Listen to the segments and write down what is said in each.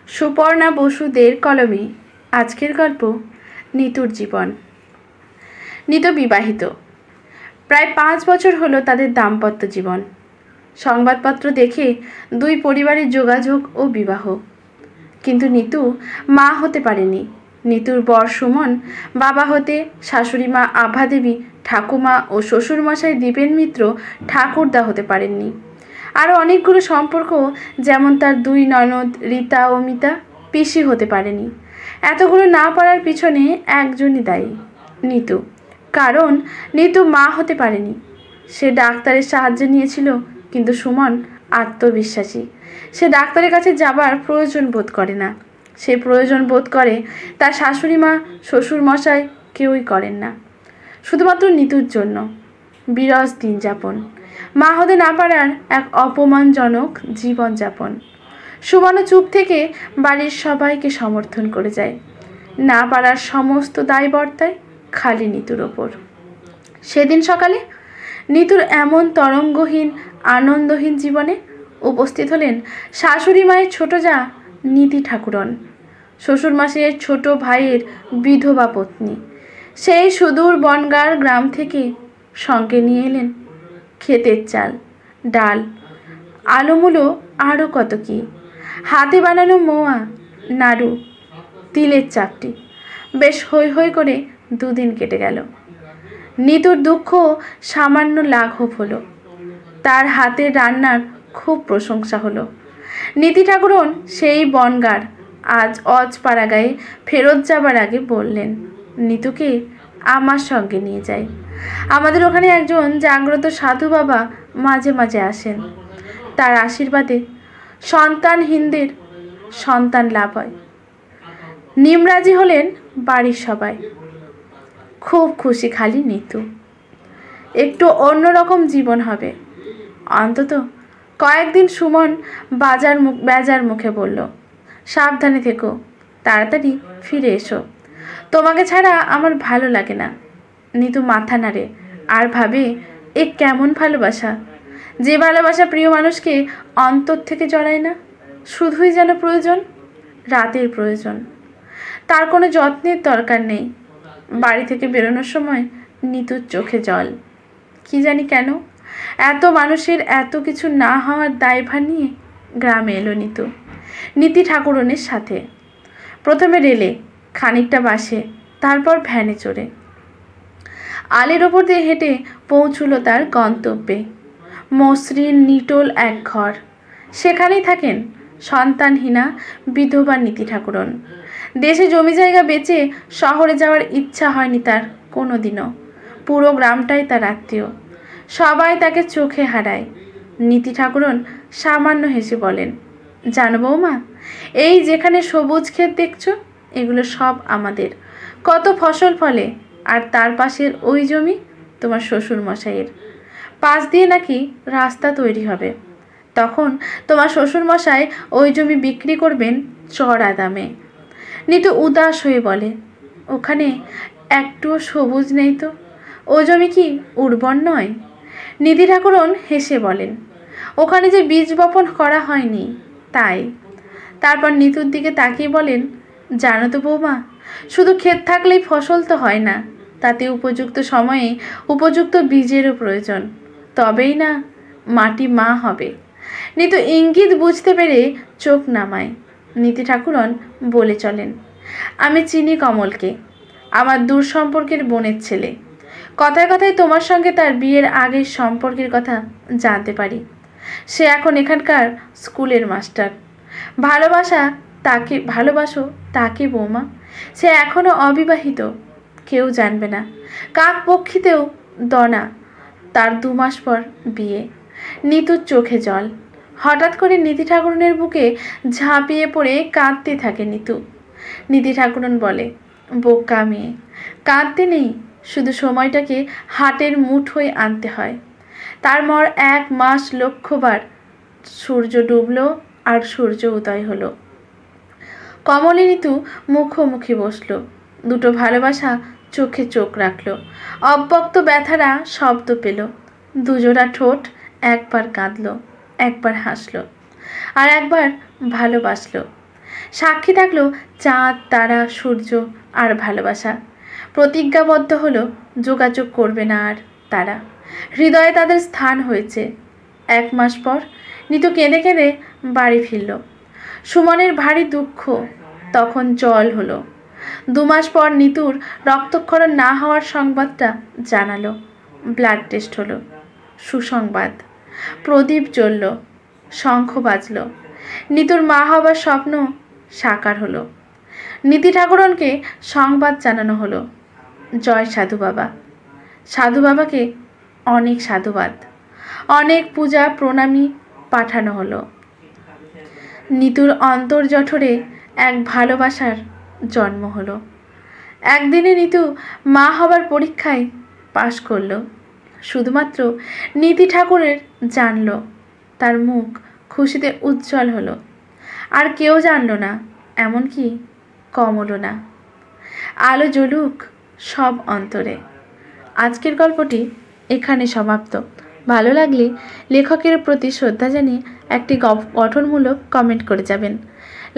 সুপর্ণা বসুদের কলমে আজকের গল্প নিতুর জীবন। নিতু বিবাহিত, প্রায় 5 বছর হলো তাদের দাম্পত্য জীবন। সংবাদপত্র দেখে দুই পরিবারের যোগাযোগ ও বিবাহ, কিন্তু নিতু মা হতে পারেনি। নিতুর বর সুমন বাবা হতে শাশুড়ি মা আভা দেবী, ঠাকুমা ও শ্বশুরমশাই দীপেন মিত্র ঠাকুরদা হতে পারেননি। আরও অনেকগুলো সম্পর্ক, যেমন তার 2 ননদ রীতা ও মিতা, পিসি হতে পারেনি। এতগুলো না পারার পিছনে একজনই দায়ী, নিতু। কারণ নিতু মা হতে পারেনি। সে ডাক্তারের সাহায্য নিয়েছিল, কিন্তু সুমন আত্মবিশ্বাসী। সে ডাক্তারের কাছে যাবার প্রয়োজন বোধ করে না। সে প্রয়োজন বোধ করে তার শাশুড়ি মা, শ্বশুরমশাই কেউই করেন না। শুধুমাত্র নিতুর জন্য বিরস দিন যাপন, মা হতে না পারার এক অপমানজনক জীবনযাপন। সুমনও চুপ থেকে বাড়ির সবাইকে সমর্থন করে যায়। না পারার সমস্ত দায় বর্তায় খালি নিতুর ওপর। সেদিন সকালে নিতুর এমন তরঙ্গহীন আনন্দহীন জীবনে উপস্থিত হলেন শাশুড়ি মায়ের ছোট যা নীতি ঠাকুরন, শ্বশুরমশাইয়ের ছোট ভাইয়ের বিধবা পত্নী। সেই সুদূর বনগাঁর গ্রাম থেকে সঙ্গে নিয়ে এলেন ক্ষেতের চাল, ডাল, আলুমুলো, আরও কত কি। হাতে বানানো মোয়া, নাড়ু, তিলের চাপটি। বেশ হৈ হৈ করে 2 দিন কেটে গেল। নিতুর দুঃখ সামান্য লাঘব হলো। তার হাতের রান্নার খুব প্রশংসা হলো। নীতি ঠাকুরন সেই বনগাঁর আজ অজপাড়াগাঁয়ে ফেরত যাবার আগে বললেন, নিতুকে আমার সঙ্গে নিয়ে যাই। আমাদের ওখানে একজন জাগ্রত সাধু বাবা মাঝে মাঝে আসেন। তার আশীর্বাদে সন্তানহীনদের সন্তান লাভ হয়। নিমরাজি হলেন বাড়ির সবাই। খুব খুশি খালি নিতু। একটু অন্যরকম জীবন হবে। অন্তত কয়েকদিন সুমন বেজার মুখে বলল, সাবধানে থেকো, তাড়াতাড়ি ফিরে এসো। তোমাকে ছাড়া আমার ভালো লাগে না। নিতু মাথা নাড়ে আর ভাবে, এ কেমন ভালোবাসা, যে ভালোবাসা প্রিয় মানুষকে অন্তর থেকে জড়ায় না, শুধুই যেন প্রয়োজন, রাতের প্রয়োজন। তার কোনো যত্নের দরকার নেই। বাড়ি থেকে বেরোনোর সময় নিতুর চোখে জল। কি জানি কেন এত মানুষের এত কিছু না হওয়ার দায়ভার নিয়ে গ্রামে এলো নিতু নীতি ঠাকুরনের সাথে। প্রথমে রেলে, খানিকটা বাসে, তারপর ভ্যানে চড়ে আলের ওপর দিয়ে হেঁটে পৌঁছল তার গন্তব্যে। মসৃণ নিটোল এক ঘর, সেখানেই থাকেন সন্তানহীনা বিধবা নীতি ঠাকুরন। দেশে জমি জায়গা বেচে শহরে যাওয়ার ইচ্ছা হয়নি তার কোনো দিনও। পুরো গ্রামটাই তার আত্মীয়, সবাই তাকে চোখে হারায়। নীতি ঠাকুরন সামান্য হেসে বলেন, জানো বৌমা, এই যেখানে সবুজ ক্ষেত দেখছো, এগুলো সব আমাদের। কত ফসল ফলে, আর তার পাশের ওই জমি তোমার শ্বশুর মশাইয়ের। পাশ দিয়ে নাকি রাস্তা তৈরি হবে। তখন তোমার শ্বশুরমশাই ওই জমি বিক্রি করবেন চড়া দামে। নিতু উদাস হয়ে বলে, ওখানে একটুও সবুজ নেই তো, ও জমি কি উর্বর নয়? নীতি ঠাকুরন হেসে বলেন, ওখানে যে বীজ বপন করা হয়নি তাই। তারপর নিতুর দিকে তাকিয়ে বলেন, জানো তো বৌমা, শুধু ক্ষেত থাকলেই ফসল তো হয় না, তাতে উপযুক্ত সময়ে উপযুক্ত বীজেরও প্রয়োজন, তবেই না মাটি মা হবে। নিতু ইঙ্গিত বুঝতে পেরে চোখ নামায়। নীতি ঠাকুরন বলে চলেন, আমি চিনি কমলকে, আমার দূর সম্পর্কের বোনের ছেলে। কথায় কথায় তোমার সঙ্গে তার বিয়ের আগের সম্পর্কের কথা জানতে পারি। সে এখন এখানকার স্কুলের মাস্টার। ভালোবাসো তাকে বৌমা, সে এখনো অবিবাহিত, কেউ জানবে না। কাক পক্ষীতেও দনা, তার 2 মাস পর বিয়ে। নিতুর চোখে জল। হঠাৎ করে নীতি ঠাকুরনের বুকে ঝাঁপিয়ে পড়ে কাঁদতে থাকে নিতু। নীতি ঠাকুরন বলে, বোকা মেয়ে, কাঁদতে নেই, শুধু সময়টাকে হাটের মুঠোয় আনতে হয়। তার মর 1 মাস লক্ষবার সূর্য ডুবলো আর সূর্য উদয় হলো। কমলে নিতু মুখোমুখি বসলো, দুটো ভালোবাসা চোখে চোখ রাখলো। অব্যক্ত ব্যথারা শব্দ পেল। দুজোড়া ঠোঁট একবার কাঁদলো, একবার হাসলো, আর একবার ভালোবাসলো। সাক্ষী থাকলো চাঁদ, তারা, সূর্য আর ভালোবাসা। প্রতিজ্ঞাবদ্ধ হলো যোগাযোগ করবে না আর তারা। হৃদয়ে তাদের স্থান হয়েছে। 1 মাস পর নিতু কেঁদে কেঁদে বাড়ি ফিরল। সুমনের ভারী দুঃখ তখন জল হলো। 2 মাস পর নিতুর রক্তক্ষরণ না হওয়ার সংবাদটা জানালো। ব্লাড টেস্ট হলো। সুসংবাদ। প্রদীপ জ্বলল, শঙ্খ বাজল। নিতুর মা হবার স্বপ্ন সাকার হলো। নীতি ঠাকুরনকে সংবাদ জানানো হলো। জয় সাধু বাবা। সাধু বাবাকে অনেক সাধুবাদ, অনেক পূজা প্রণামী পাঠানো হলো। নিতুর অন্তর্জঠরে এক ভালোবাসার জন্ম হলো। একদিনে নিতু মা হবার পরীক্ষায় পাশ করলো। শুধুমাত্র নীতি ঠাকুরের জানল, তার মুখ খুশিতে উজ্জ্বল হলো। আর কেউ জানলো না, এমনকি কমলও না। আলো জ্বলুক সব অন্তরে। আজকের গল্পটি এখানে সমাপ্ত। ভালো লাগলে লেখকের প্রতি শ্রদ্ধা জানিয়ে একটি গঠনমূলক কমেন্ট করে যাবেন।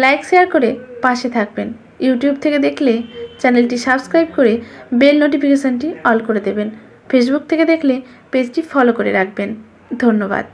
লাইক শেয়ার করে পাশে থাকবেন। ইউটিউব থেকে দেখলে চ্যানেলটি সাবস্ক্রাইব করে বেল নোটিফিকেশানটি অল করে দেবেন। ফেসবুক থেকে দেখলে পেজটি ফলো করে রাখবেন। ধন্যবাদ।